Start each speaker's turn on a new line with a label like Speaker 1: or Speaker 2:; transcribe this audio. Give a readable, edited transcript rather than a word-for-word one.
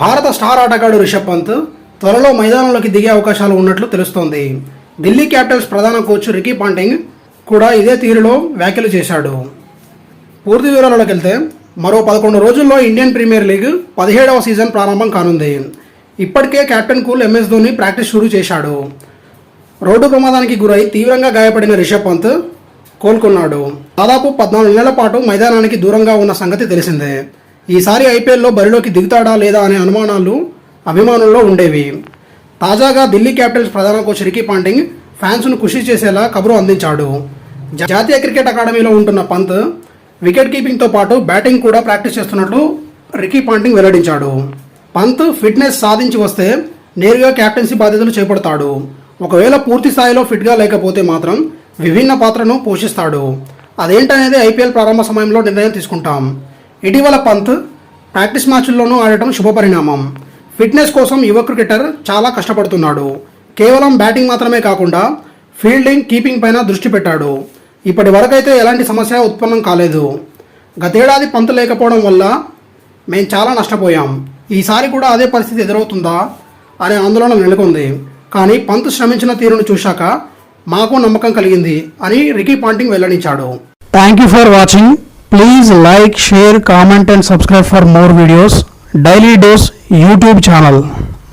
Speaker 1: భారత స్టార్ ఆటగాడు రిషబ్ పంత్ త్వరలో మైదానంలోకి దిగే అవకాశాలు ఉన్నట్లు తెలుస్తోంది. ఢిల్లీ క్యాపిటల్స్ ప్రధాన కోచ్ రికీ పాంటింగ్ కూడా ఇదే తీరులో వ్యాఖ్యలు చేశాడు. పూర్తి వివరాల్లోకి వెళ్తే మరో 11 రోజుల్లో ఇండియన్ ప్రీమియర్ లీగ్ 17వ సీజన్ ప్రారంభం కానుంది. ఇప్పటికే captain cool MS Dhoni practice షురూ చేశాడు. రోడ్డు ప్రమాదానికి గురై తీవ్రంగా గాయపడిన రిషబ్ పంత్ కోలుకున్నాడు. దాదాపు 14 నెలల పాటు మైదానానికి దూరంగా ఉన్న సంగతి తెలిసిందే. ఈసారి ఐపీఎల్లో బరిలోకి దిగుతాడా లేదా అనే అనుమానాలు అభిమానుల్లో ఉండేవి. తాజాగా ఢిల్లీ క్యాపిటల్స్ ప్రధాన కోచ్ రికీ పాంటింగ్ ఫ్యాన్స్ను ఖుషి చేసేలా కబురు అందించాడు. జాతీయ క్రికెట్ అకాడమీలో ఉంటున్న పంత్ వికెట్ కీపింగ్తో పాటు బ్యాటింగ్ కూడా ప్రాక్టీస్ చేస్తున్నట్లు రికీ పాంటింగ్ వెల్లడించాడు. పంత్ ఫిట్నెస్ సాధించి వస్తే నేరుగా కెప్టెన్సీ బాధ్యతలు చేపడతాడు. ఒకవేళ పూర్తి స్థాయిలో ఫిట్గా లేకపోతే మాత్రం విభిన్న పాత్రను పోషిస్తాడు. అదేంటనేది ఐపీఎల్ ప్రారంభ సమయంలో నిర్ణయం తీసుకుంటాం. ఇటీవల పంత్ ప్రాక్టీస్ మ్యాచ్ల్లోనూ ఆడటం శుభపరిణామం. ఫిట్నెస్ కోసం యువ క్రికెటర్ చాలా కష్టపడుతున్నాడు. కేవలం బ్యాటింగ్ మాత్రమే కాకుండా ఫీల్డింగ్, కీపింగ్ పైన దృష్టి పెట్టాడు. ఇప్పటి వరకైతే ఎలాంటి సమస్య ఉత్పన్నం కాలేదు. గతేడాది పంత్ లేకపోవడం వల్ల మేము చాలా నష్టపోయాం. ఈసారి కూడా అదే పరిస్థితి ఎదురవుతుందా అనే ఆందోళన నెలకొంది. కానీ పంత్ శ్రమించిన తీరును చూశాక మాకు నమ్మకం కలిగింది అని రికీ పాంటింగ్ వెల్లడించాడు. Thank you for watching. Please like, share, comment and subscribe for more videos. Daily Dose YouTube channel.